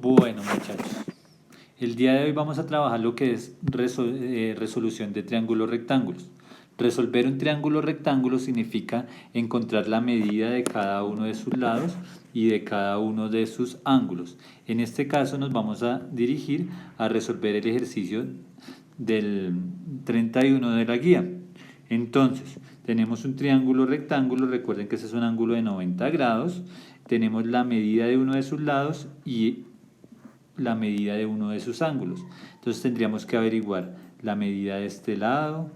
Bueno, muchachos, el día de hoy vamos a trabajar lo que es resolución de triángulos rectángulos. Resolver un triángulo rectángulo significa encontrar la medida de cada uno de sus lados y de cada uno de sus ángulos. En este caso nos vamos a dirigir a resolver el ejercicio del 31 de la guía. Entonces, tenemos un triángulo rectángulo, recuerden que ese es un ángulo de 90 grados, tenemos la medida de uno de sus lados y la medida de uno de sus ángulos. Entonces tendríamos que averiguar la medida de este lado,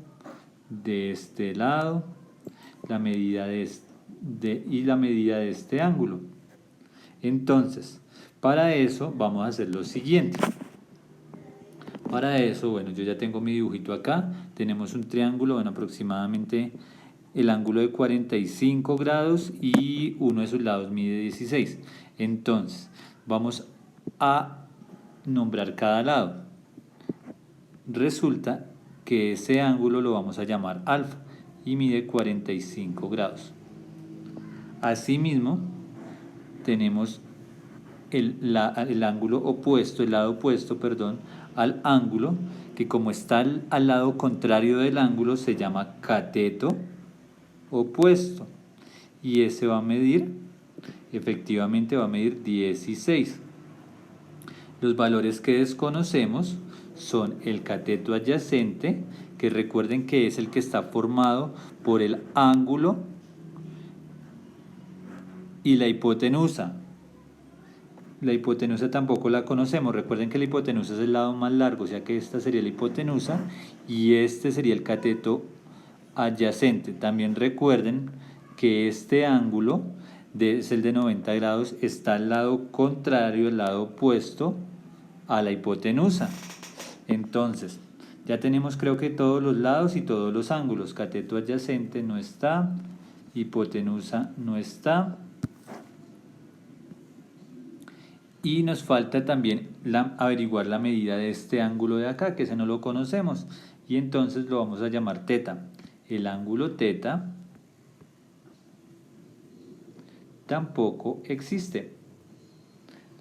la medida y la medida de este ángulo. Entonces, para eso vamos a hacer lo siguiente. Para eso, bueno, yo ya tengo mi dibujito acá. Tenemos un triángulo, bueno, aproximadamente el ángulo de 45 grados y uno de sus lados mide 16. Entonces, vamos a nombrar cada lado. Resulta que ese ángulo lo vamos a llamar alfa y mide 45 grados. Asimismo, tenemos el ángulo opuesto, el lado opuesto, perdón, al ángulo, que como está al lado contrario del ángulo se llama cateto opuesto, y ese va a medir, efectivamente va a medir 16. Los valores que desconocemos son el cateto adyacente, que recuerden que es el que está formado por el ángulo y la hipotenusa. La hipotenusa tampoco la conocemos. Recuerden que la hipotenusa es el lado más largo, o sea que esta sería la hipotenusa y este sería el cateto adyacente. También recuerden que este ángulo es el de 90 grados, está al lado contrario, al lado opuesto a la hipotenusa. Entonces, ya tenemos creo que todos los lados y todos los ángulos. Cateto adyacente no está, hipotenusa no está. Y nos falta también averiguar la medida de este ángulo de acá, que ese no lo conocemos. Y entonces lo vamos a llamar teta. El ángulo teta tampoco existe.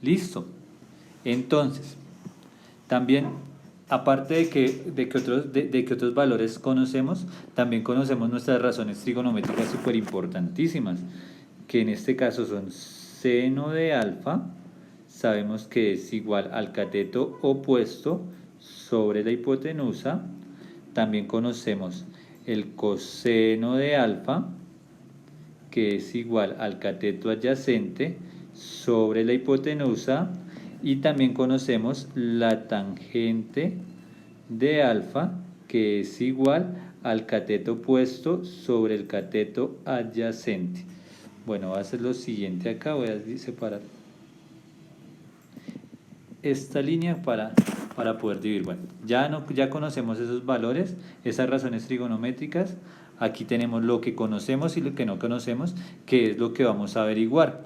Listo. Entonces, también, aparte de que otros valores conocemos, también conocemos nuestras razones trigonométricas súper importantísimas, que en este caso son seno de alfa, sabemos que es igual al cateto opuesto sobre la hipotenusa. También conocemos el coseno de alfa, que es igual al cateto adyacente sobre la hipotenusa, y también conocemos la tangente de alfa, que es igual al cateto opuesto sobre el cateto adyacente. Bueno, voy a hacer lo siguiente acá, voy a separar esta línea para poder dividir. Bueno, ya conocemos esos valores, esas razones trigonométricas. Aquí tenemos lo que conocemos y lo que no conocemos, que es lo que vamos a averiguar.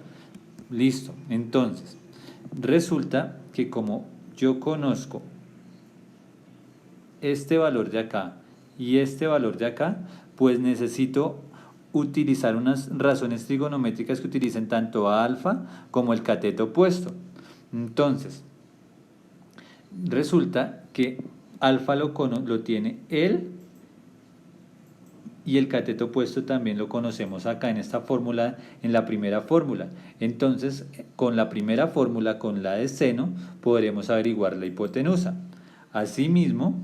Listo. Entonces, resulta que como yo conozco este valor de acá y este valor de acá, pues necesito utilizar unas razones trigonométricas que utilicen tanto a alfa como el cateto opuesto. Entonces, resulta que alfa lo tiene él y el cateto opuesto también lo conocemos acá en esta fórmula, en la primera fórmula. Entonces, con la primera fórmula, con la de seno, podremos averiguar la hipotenusa. Asimismo,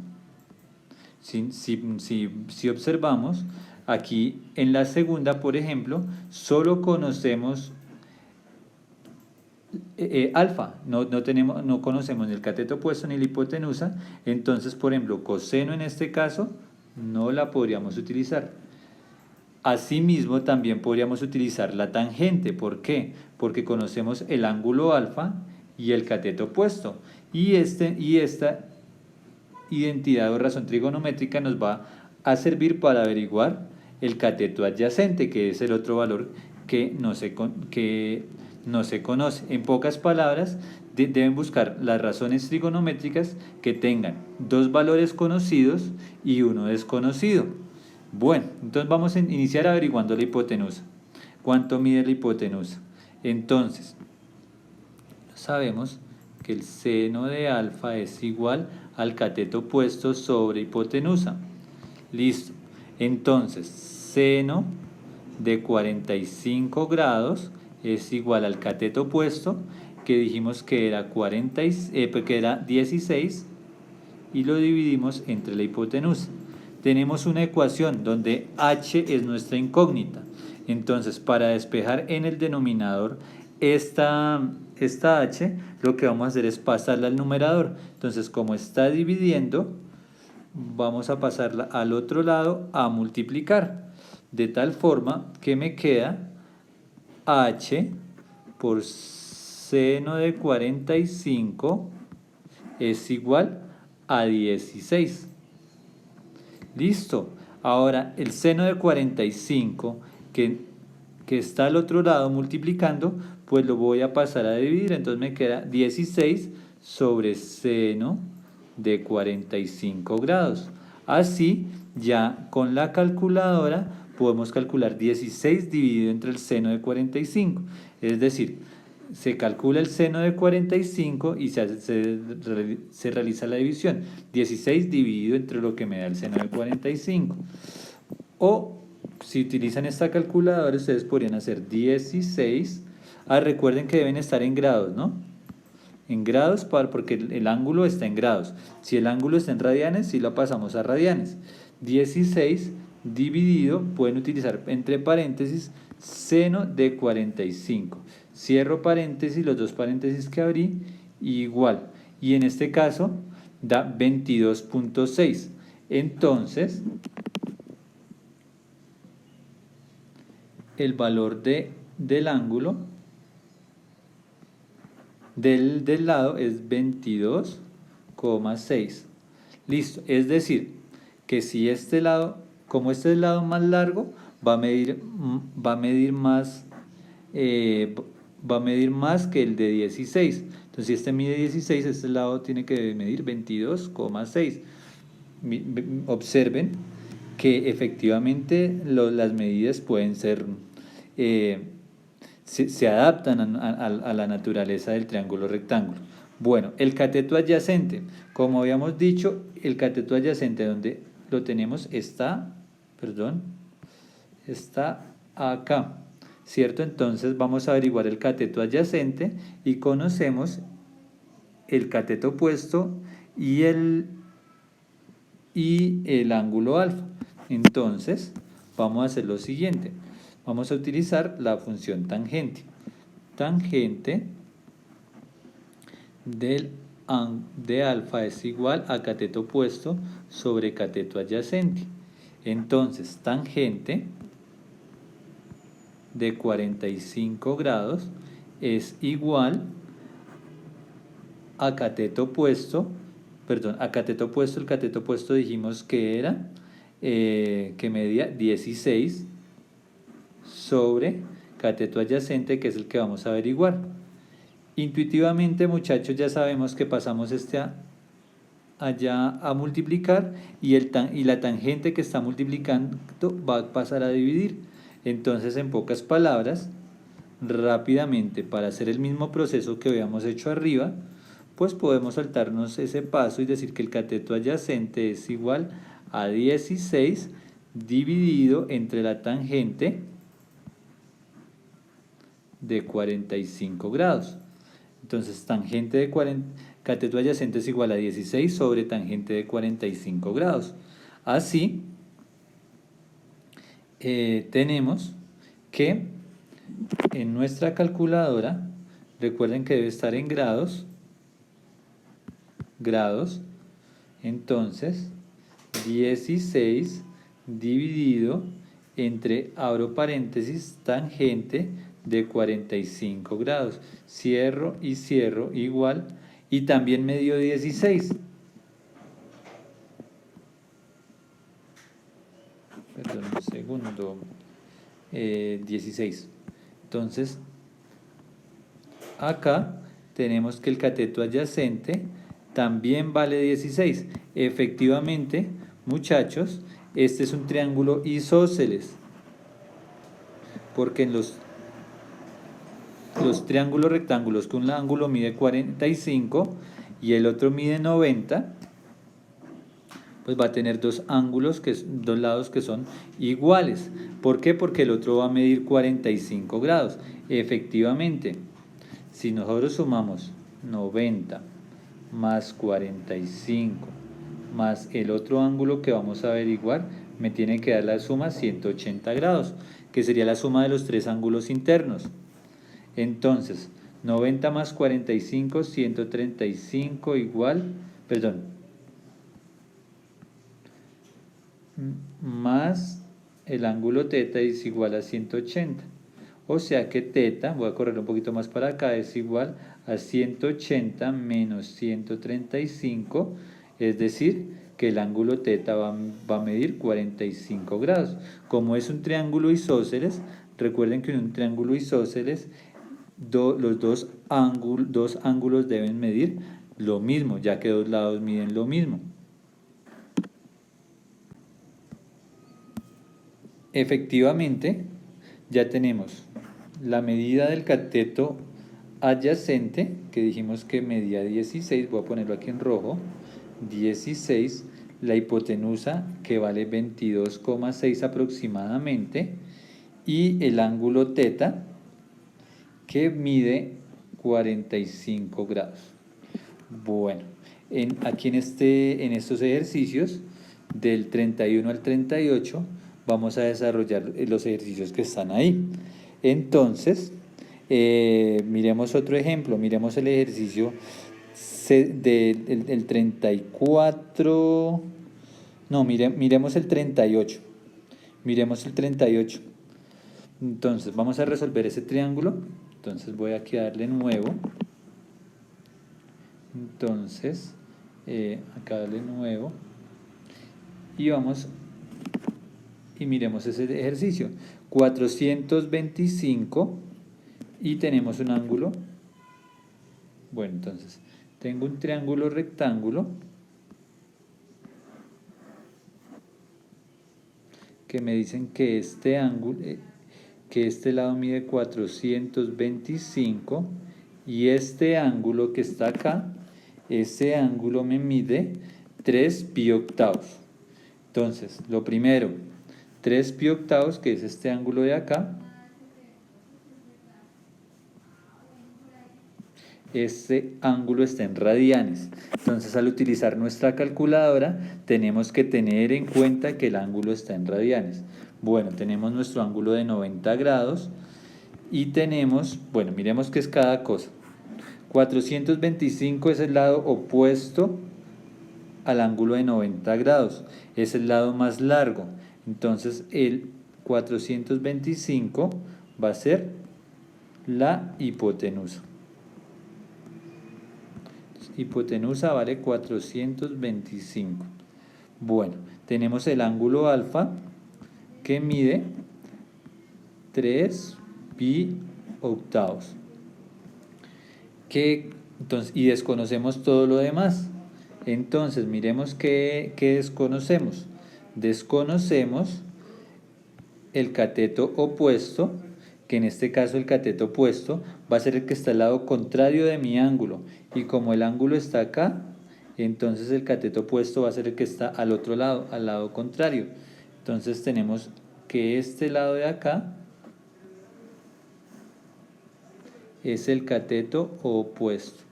si observamos, aquí en la segunda, por ejemplo, solo conocemos alfa, no conocemos ni el cateto opuesto ni la hipotenusa. Entonces, por ejemplo, coseno en este caso no la podríamos utilizar. Asimismo, también podríamos utilizar la tangente. ¿Por qué? Porque conocemos el ángulo alfa y el cateto opuesto. Y esta identidad o razón trigonométrica nos va a servir para averiguar el cateto adyacente, que es el otro valor que no se conoce. En pocas palabras, deben buscar las razones trigonométricas que tengan dos valores conocidos y uno desconocido. Bueno, entonces vamos a iniciar averiguando la hipotenusa. ¿Cuánto mide la hipotenusa? Entonces, sabemos que el seno de alfa es igual al cateto opuesto sobre hipotenusa. Listo. Entonces, seno de 45 grados es igual al cateto opuesto, que dijimos que era, que era 16, y lo dividimos entre la hipotenusa. Tenemos una ecuación donde h es nuestra incógnita. Entonces, para despejar en el denominador esta h, lo que vamos a hacer es pasarla al numerador. Entonces, como está dividiendo, vamos a pasarla al otro lado a multiplicar, de tal forma que me queda h por seno de 45 es igual a 16. Listo. Ahora el seno de 45 que está al otro lado multiplicando, pues lo voy a pasar a dividir. Entonces me queda 16 sobre seno de 45 grados. Así, ya con la calculadora podemos calcular 16 dividido entre el seno de 45. Es decir, se calcula el seno de 45 y se realiza la división. 16 dividido entre lo que me da el seno de 45. O si utilizan esta calculadora, ustedes podrían hacer 16. Recuerden que deben estar en grados, ¿no? En grados, porque el ángulo está en grados. Si el ángulo está en radianes, sí lo pasamos a radianes. 16 dividido, pueden utilizar entre paréntesis, seno de 45. Cierro paréntesis, los dos paréntesis que abrí, igual. Y en este caso da 22.6. Entonces, el valor del ángulo del lado es 22,6. Listo. Es decir, que si este lado, como este es el lado más largo, va a medir más que el de 16. Entonces, si este mide 16, este lado tiene que medir 22,6. Observen que efectivamente las medidas pueden ser, se adaptan a la naturaleza del triángulo rectángulo. Bueno, el cateto adyacente, como habíamos dicho, el cateto adyacente donde lo tenemos está acá, ¿cierto? Entonces vamos a averiguar el cateto adyacente y conocemos el cateto opuesto y el ángulo alfa. Entonces vamos a hacer lo siguiente, vamos a utilizar la función tangente. Tangente de alfa es igual a cateto opuesto sobre cateto adyacente. Entonces, tangente de 45 grados es igual a cateto opuesto, el cateto opuesto dijimos que era, que medía 16 sobre cateto adyacente, que es el que vamos a averiguar. Intuitivamente, muchachos, ya sabemos que pasamos allá a multiplicar y la tangente que está multiplicando va a pasar a dividir. Entonces, en pocas palabras, rápidamente, para hacer el mismo proceso que habíamos hecho arriba, pues podemos saltarnos ese paso y decir que el cateto adyacente es igual a 16 dividido entre la tangente de 45 grados. Entonces, tangente de cateto adyacente es igual a 16 sobre tangente de 45 grados. Así, tenemos que en nuestra calculadora, recuerden que debe estar en grados, entonces 16 dividido entre, abro paréntesis, tangente de 45 grados, cierro y cierro, igual, y también me dio 16. Perdón, un segundo. 16. Entonces, acá tenemos que el cateto adyacente también vale 16. Efectivamente, muchachos, este es un triángulo isósceles, porque los triángulos rectángulos que un ángulo mide 45 y el otro mide 90, pues va a tener dos lados que son iguales. ¿Por qué? Porque el otro va a medir 45 grados. Efectivamente, si nosotros sumamos 90 más 45 más el otro ángulo que vamos a averiguar, me tiene que dar la suma 180 grados, que sería la suma de los tres ángulos internos. Entonces, 90 más 45, 135 igual, perdón, más el ángulo teta es igual a 180. O sea que teta, voy a correr un poquito más para acá, es igual a 180 menos 135, es decir, que el ángulo teta va a medir 45 grados. Como es un triángulo isósceles, recuerden que en un triángulo isósceles los dos ángulos deben medir lo mismo, ya que dos lados miden lo mismo. Efectivamente, ya tenemos la medida del cateto adyacente, que dijimos que medía 16, voy a ponerlo aquí en rojo, 16, la hipotenusa que vale 22,6 aproximadamente, y el ángulo teta que mide 45 grados. Bueno, aquí en estos ejercicios del 31 al 38 vamos a desarrollar los ejercicios que están ahí. Entonces, miremos otro ejemplo, miremos el ejercicio del 34, no, miremos el 38, miremos el 38. Entonces, vamos a resolver ese triángulo. Entonces voy aquí a darle nuevo. Entonces, acá darle nuevo. Y vamos y miremos ese ejercicio. 425 y tenemos un ángulo. Bueno, entonces, tengo un triángulo rectángulo que me dicen que este ángulo, que este lado mide 425 y este ángulo que está acá, ese ángulo me mide 3 pi octavos. Entonces, lo primero, 3 pi octavos, que es este ángulo de acá, este ángulo está en radianes. Entonces, al utilizar nuestra calculadora, tenemos que tener en cuenta que el ángulo está en radianes. Bueno, tenemos nuestro ángulo de 90 grados y tenemos, bueno, miremos qué es cada cosa. 425 es el lado opuesto al ángulo de 90 grados, es el lado más largo. Entonces, el 425 va a ser la hipotenusa. Hipotenusa vale 425. Bueno, tenemos el ángulo alfa que mide 3 pi octavos. Entonces, y desconocemos todo lo demás. Entonces, miremos qué desconocemos. Desconocemos el cateto opuesto, que en este caso el cateto opuesto va a ser el que está al lado contrario de mi ángulo. Y como el ángulo está acá, entonces el cateto opuesto va a ser el que está al otro lado, al lado contrario. Entonces tenemos que este lado de acá es el cateto opuesto.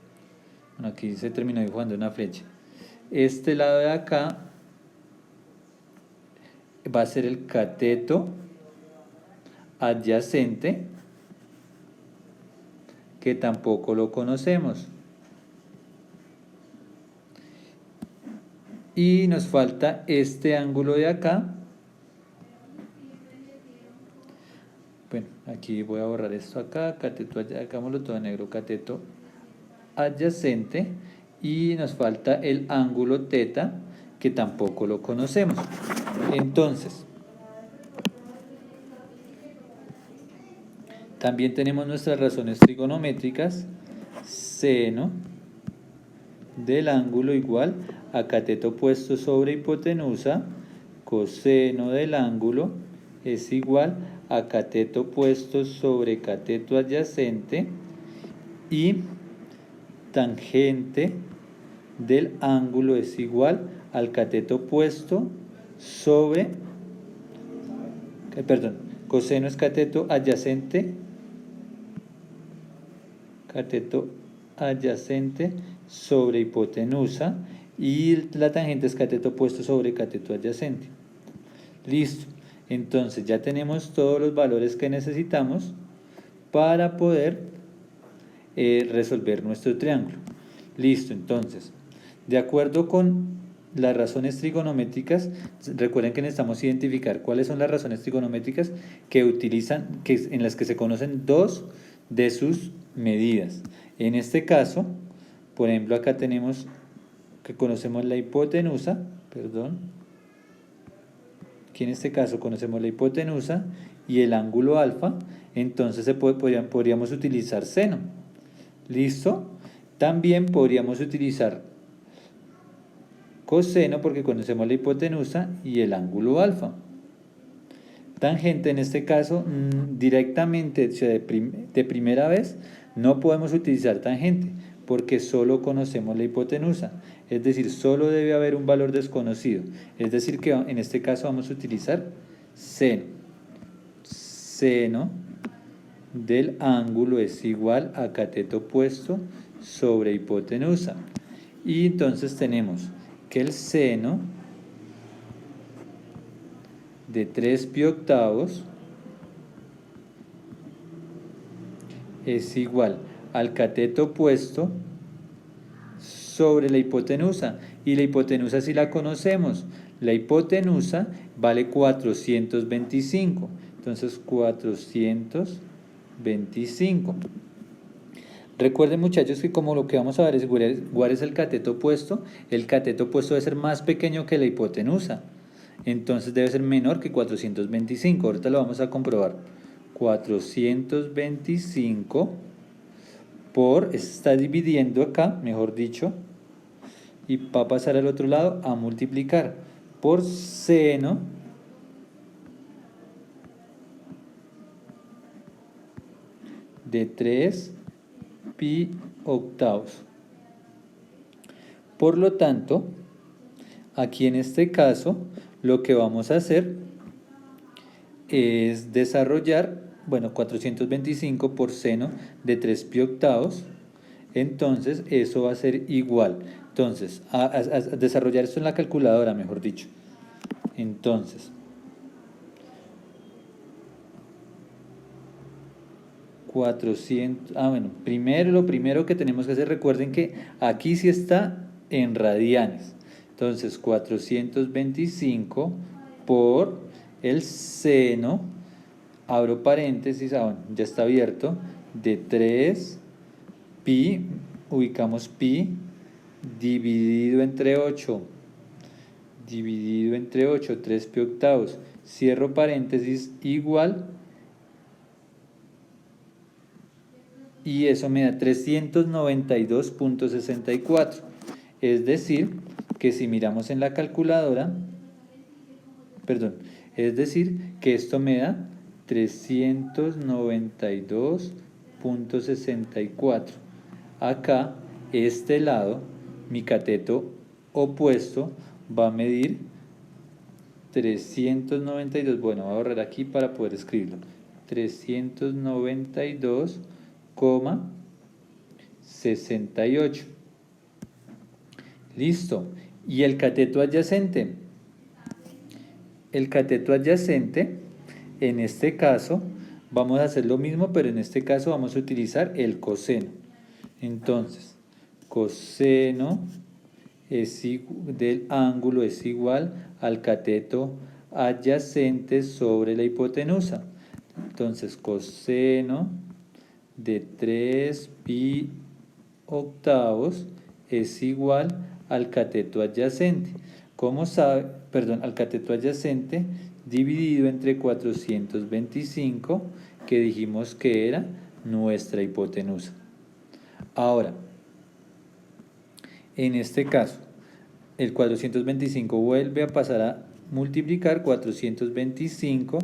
Bueno, aquí se terminó dibujando una flecha. Este lado de acá va a ser el cateto adyacente, que tampoco lo conocemos. Y nos falta este ángulo de acá. Bueno, aquí voy a borrar esto acá, cateto, hagámoslo todo en negro, cateto adyacente, y nos falta el ángulo teta, que tampoco lo conocemos. Entonces, también tenemos nuestras razones trigonométricas. Seno del ángulo igual a cateto opuesto sobre hipotenusa, coseno del ángulo es igual a cateto opuesto sobre cateto adyacente y tangente del ángulo es igual al cateto opuesto sobre, coseno es cateto adyacente sobre hipotenusa y la tangente es cateto opuesto sobre cateto adyacente. Listo. Entonces ya tenemos todos los valores que necesitamos para poder resolver nuestro triángulo. Listo, entonces, de acuerdo con las razones trigonométricas, recuerden que necesitamos identificar cuáles son las razones trigonométricas que utilizan, en las que se conocen dos de sus medidas. En este caso, por ejemplo, acá tenemos que conocemos la hipotenusa, aquí en este caso conocemos la hipotenusa y el ángulo alfa, entonces podríamos utilizar seno. ¿Listo? También podríamos utilizar coseno porque conocemos la hipotenusa y el ángulo alfa. Tangente en este caso directamente, o sea, de primera vez no podemos utilizar tangente porque solo conocemos la hipotenusa, es decir, solo debe haber un valor desconocido, es decir que en este caso vamos a utilizar seno del ángulo es igual a cateto opuesto sobre hipotenusa. Y entonces tenemos que el seno de 3 pi octavos es igual al cateto opuesto sobre la hipotenusa. Y la hipotenusa sí la conocemos. La hipotenusa vale 425. Entonces 425. Recuerden, muchachos, que como lo que vamos a ver es cuál es el cateto opuesto debe ser más pequeño que la hipotenusa. Entonces debe ser menor que 425. Ahorita lo vamos a comprobar. 425 está dividiendo acá, mejor dicho, y va a pasar al otro lado a multiplicar por seno de 3 pi octavos. Por lo tanto, aquí en este caso, lo que vamos a hacer es desarrollar, 425 por seno de 3 pi octavos, entonces eso va a ser igual. Entonces, a desarrollar esto en la calculadora, mejor dicho. Entonces, 400, lo primero que tenemos que hacer, recuerden que aquí sí está en radianes. Entonces, 425 por el seno, abro paréntesis, ya está abierto, de 3 pi, ubicamos pi, dividido entre 8, 3 pi octavos, cierro paréntesis, igual, y eso me da 392.64. Es decir, que si miramos en la calculadora, es decir, que esto me da 392.64. Acá, este lado, mi cateto opuesto, va a medir 392, voy a ahorrar aquí para poder escribirlo, 392,68. Listo. ¿Y el cateto adyacente? El cateto adyacente, en este caso, vamos a hacer lo mismo, pero en este caso vamos a utilizar el coseno. Entonces, coseno del ángulo es igual al cateto adyacente sobre la hipotenusa. Entonces, coseno de 3 pi octavos es igual al cateto adyacente. ¿Cómo sabe? Al cateto adyacente dividido entre 425, que dijimos que era nuestra hipotenusa. Ahora, en este caso, el 425 vuelve a pasar a multiplicar 425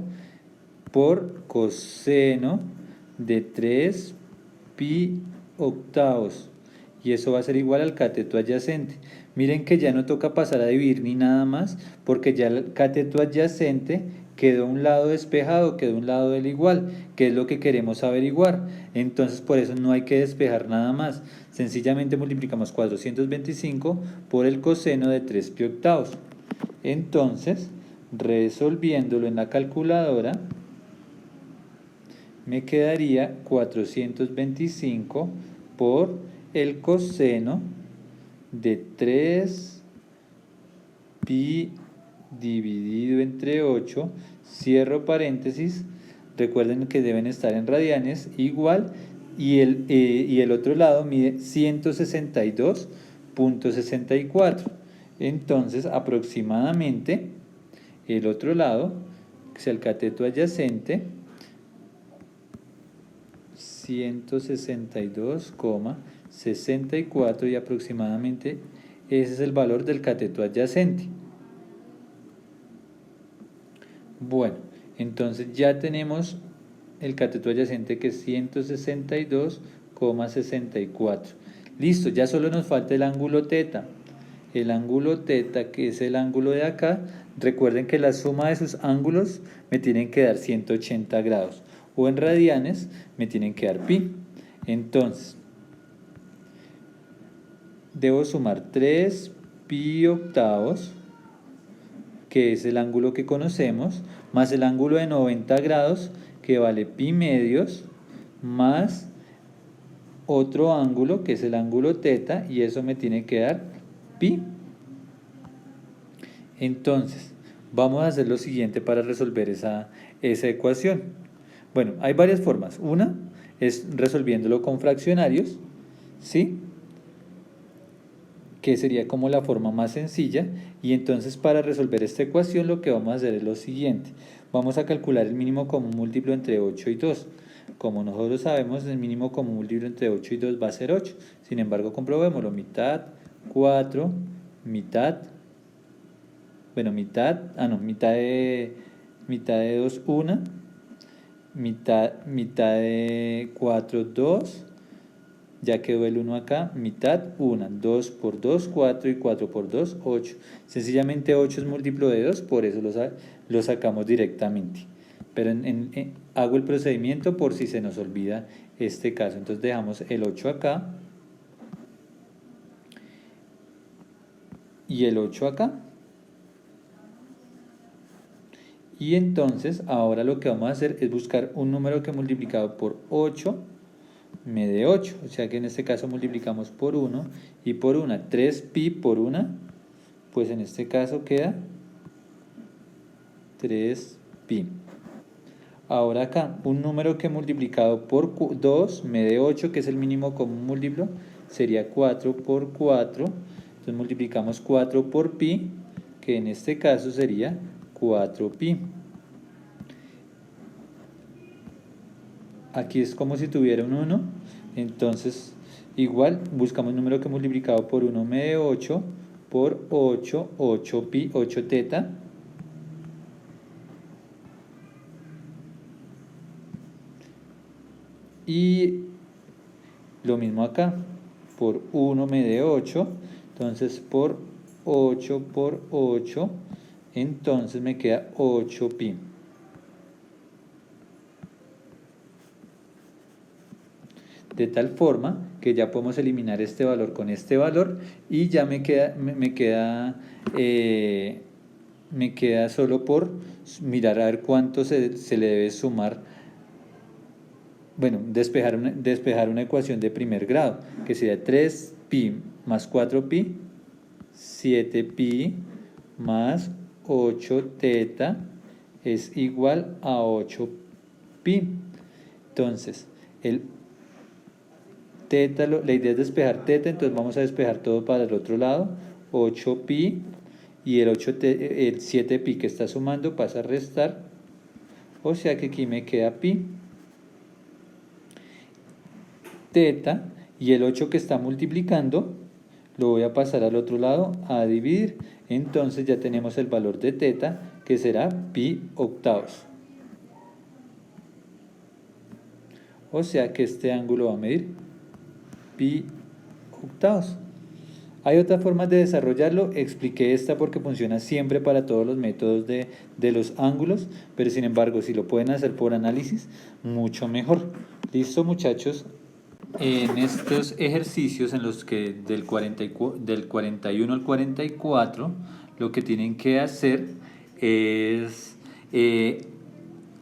por coseno de 3 pi octavos. Y eso va a ser igual al cateto adyacente. Miren que ya no toca pasar a dividir ni nada más, porque ya el cateto adyacente quedó un lado despejado, quedó un lado del igual, que es lo que queremos averiguar. Entonces por eso no hay que despejar nada más. Sencillamente multiplicamos 425 por el coseno de 3 pi octavos. Entonces, resolviéndolo en la calculadora, me quedaría 425 por el coseno de 3 pi dividido entre 8, cierro paréntesis, recuerden que deben estar en radianes, igual, y el otro lado mide 162.64. Entonces, aproximadamente, el otro lado, que es el cateto adyacente, 162,64, y aproximadamente ese es el valor del cateto adyacente. Bueno, entonces ya tenemos el cateto adyacente, que es 162,64. Listo, ya solo nos falta el ángulo teta. El ángulo teta, que es el ángulo de acá, recuerden que la suma de sus ángulos me tienen que dar 180 grados. O en radianes me tienen que dar pi. Entonces, debo sumar 3 pi octavos, que es el ángulo que conocemos, más el ángulo de 90 grados, que vale pi medios, más otro ángulo, que es el ángulo teta, y eso me tiene que dar pi. Entonces, vamos a hacer lo siguiente para resolver esa ecuación. Bueno, hay varias formas. Una es resolviéndolo con fraccionarios, ¿sí? Que sería como la forma más sencilla. Y entonces, para resolver esta ecuación, lo que vamos a hacer es lo siguiente. Vamos a calcular el mínimo común múltiplo entre 8 y 2. Como nosotros sabemos, el mínimo común múltiplo entre 8 y 2 va a ser 8. Sin embargo, comprobémoslo. Mitad, 4, mitad, bueno, mitad de 2, 1, mitad de 4, 2, ya quedó el 1 acá, mitad, 1, 2 por 2, 4, y 4 por 2, 8. Sencillamente 8 es múltiplo de 2, por eso lo sacamos directamente. Pero hago el procedimiento por si se nos olvida este caso. Entonces dejamos el 8 acá y el 8 acá. Y entonces ahora lo que vamos a hacer es buscar un número que multiplicado por 8 me dé 8. O sea que en este caso multiplicamos por 1 y por 1. 3 pi por 1, pues en este caso queda 3 pi. Ahora acá, un número que multiplicado por 2 me dé 8, que es el mínimo común múltiplo, sería 4 por 4. Entonces multiplicamos 4 por pi, que en este caso sería 4 pi. Aquí es como si tuviera un 1, entonces igual buscamos un número que multiplicado por 1 me dé 8, por 8, 8 pi, 8 teta. Y lo mismo acá, por 1 me dé 8, entonces por 8 por 8, entonces me queda 8 pi. De tal forma que ya podemos eliminar este valor con este valor y ya me queda solo por mirar a ver cuánto se le debe sumar. Bueno, despejar una ecuación de primer grado, que sería 3 pi más 4 pi, 7 pi más 8 teta es igual a 8 pi. Entonces, el teta, la idea es despejar teta, entonces vamos a despejar todo para el otro lado. 8 pi y el 7 pi que está sumando pasa a restar, o sea que aquí me queda pi. Teta, y el 8 que está multiplicando lo voy a pasar al otro lado a dividir. Entonces ya tenemos el valor de teta, que será pi octavos. O sea que este ángulo va a medir pi octavos. Hay otras formas de desarrollarlo, expliqué esta porque funciona siempre para todos los métodos de los ángulos, pero sin embargo si lo pueden hacer por análisis, mucho mejor. ¿Listo, muchachos? En estos ejercicios en los que del 41 al 44, lo que tienen que hacer es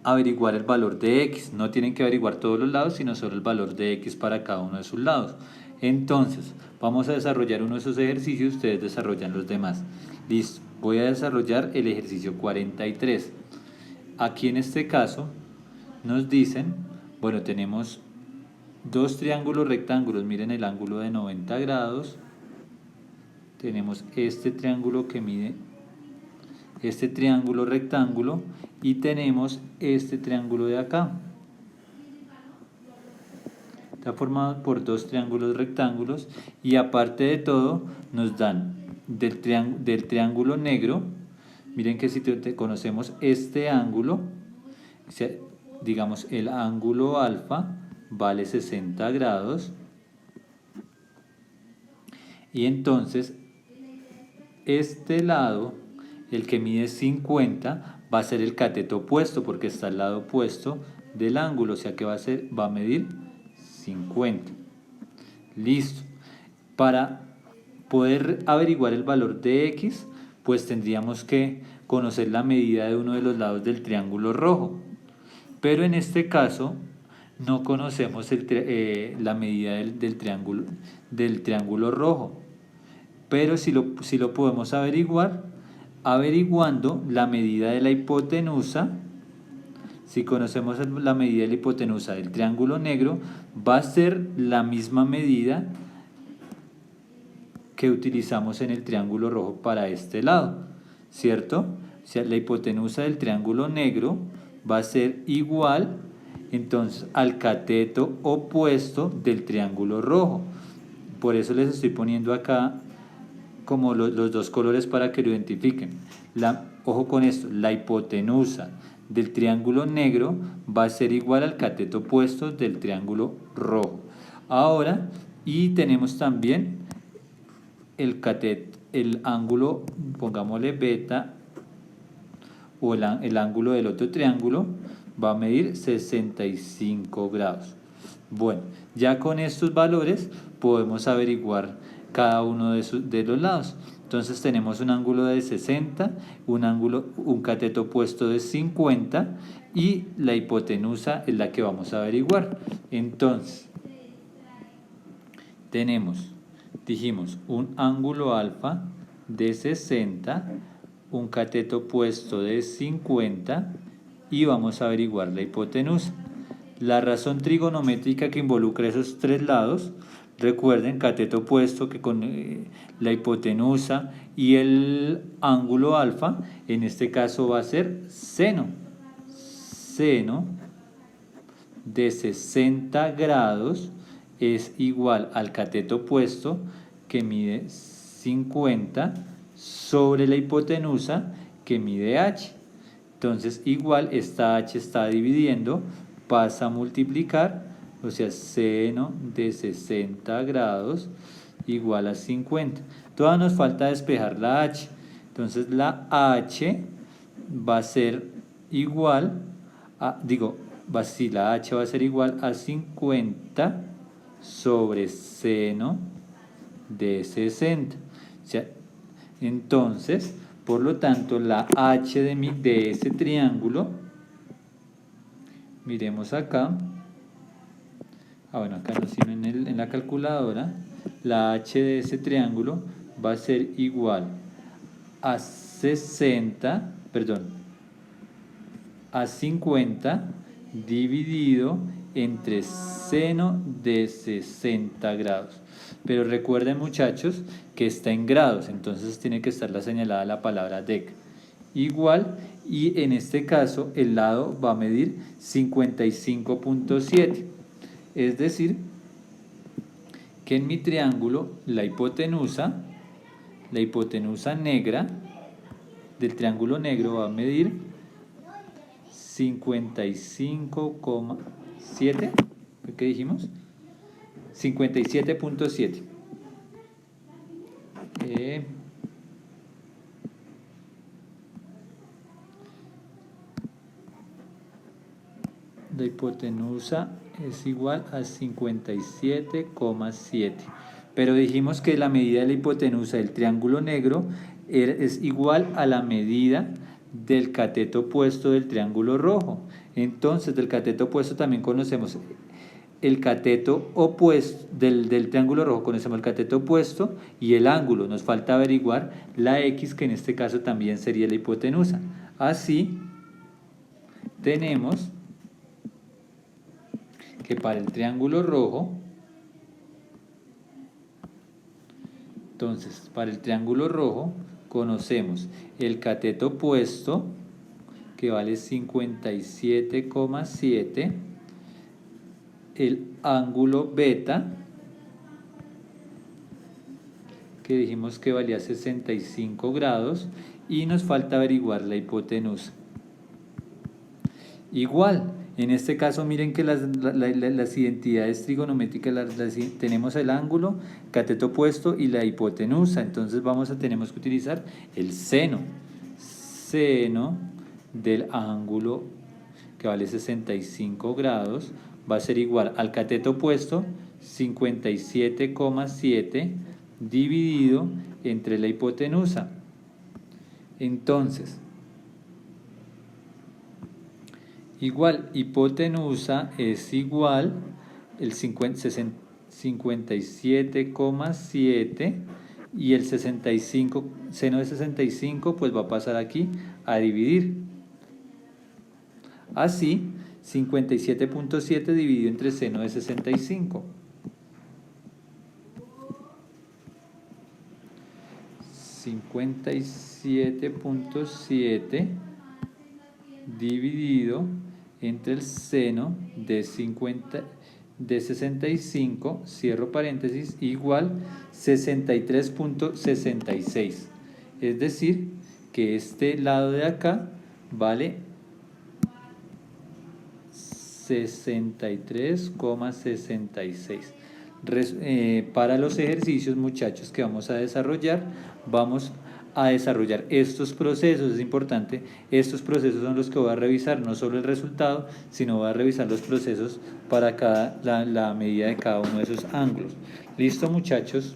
averiguar el valor de x. No tienen que averiguar todos los lados, sino solo el valor de x para cada uno de sus lados. Entonces, vamos a desarrollar uno de esos ejercicios, ustedes desarrollan los demás. Listo, voy a desarrollar el ejercicio 43. Aquí en este caso nos dicen, bueno, tenemos dos triángulos rectángulos, miren el ángulo de 90 grados. Tenemos este triángulo que mide este triángulo rectángulo y tenemos este triángulo de acá. Está formado por dos triángulos rectángulos y aparte de todo nos dan del triángulo negro. Miren que si conocemos este ángulo, digamos el ángulo alfa vale 60 grados y entonces este lado, el que mide 50, va a ser el cateto opuesto porque está al lado opuesto del ángulo, o sea que va a medir 50. Listo. Para poder averiguar el valor de x, pues tendríamos que conocer la medida de uno de los lados del triángulo rojo. Pero en este caso no conocemos la medida del triángulo rojo. Pero si lo podemos averiguar averiguando la medida de la hipotenusa. Si conocemos la medida de la hipotenusa del triángulo negro, va a ser la misma medida que utilizamos en el triángulo rojo para este lado, ¿cierto? O sea, la hipotenusa del triángulo negro va a ser igual entonces al cateto opuesto del triángulo rojo. Por eso les estoy poniendo acá como los dos colores para que lo identifiquen. Ojo con esto, la hipotenusa del triángulo negro va a ser igual al cateto opuesto del triángulo rojo. Ahora, y tenemos también el ángulo, pongámosle beta, o el ángulo del otro triángulo, va a medir 65 grados. Bueno, ya con estos valores podemos averiguar cada uno de los lados. Entonces tenemos un ángulo de 60, un cateto opuesto de 50 y la hipotenusa es la que vamos a averiguar. Entonces, dijimos, un ángulo alfa de 60, un cateto opuesto de 50 y vamos a averiguar la hipotenusa. La razón trigonométrica que involucra esos tres lados, recuerden, cateto opuesto que con la hipotenusa y el ángulo alfa, en este caso va a ser seno. Seno de 60 grados es igual al cateto opuesto que mide 50 sobre la hipotenusa que mide h. Entonces igual esta h está dividiendo, pasa a multiplicar, o sea, seno de 60 grados igual a 50. Todavía nos falta despejar la h. Entonces la h va a ser igual a, la h va a ser igual a 50 sobre seno de 60. O sea, entonces, por lo tanto, la h de ese triángulo, miremos acá, bueno, acá no, sino en la calculadora, la h de ese triángulo va a ser igual a 50 dividido entre seno de 60 grados. Pero recuerden, muchachos, que está en grados, entonces tiene que estar señalada la palabra dec. Igual, y en este caso el lado va a medir 55.7. Es decir, que en mi triángulo la hipotenusa negra del triángulo negro va a medir 55,7. ¿qué dijimos? 57.7. La hipotenusa es igual a 57,7. Pero dijimos que la medida de la hipotenusa del triángulo negro es igual a la medida del cateto opuesto del triángulo rojo. Entonces, del cateto opuesto también conocemos el cateto opuesto del triángulo rojo, conocemos el cateto opuesto y el ángulo. Nos falta averiguar la X, que en este caso también sería la hipotenusa. Así, tenemos que para el triángulo rojo, entonces, para el triángulo rojo conocemos el cateto opuesto, que vale 57,7, el ángulo beta, que dijimos que valía 65 grados, y nos falta averiguar la hipotenusa. Igual, en este caso miren que las identidades trigonométricas tenemos el ángulo, cateto opuesto y la hipotenusa. Entonces tenemos que utilizar el seno del ángulo, que vale 65 grados, va a ser igual al cateto opuesto, 57,7 dividido entre la hipotenusa. Entonces, igual, hipotenusa es igual el 57,7 y el 65, seno de 65, pues va a pasar aquí a dividir. Así, 57.7 dividido entre seno de 65. 57.7 dividido entre el seno de 65, cierro paréntesis, igual 63.66. Es decir, que este lado de acá vale 63,66. Para los ejercicios, muchachos, que vamos a desarrollar estos procesos. Es importante, estos procesos son los que voy a revisar, no solo el resultado, sino voy a revisar los procesos para la medida de cada uno de esos ángulos. ¿Listo, muchachos?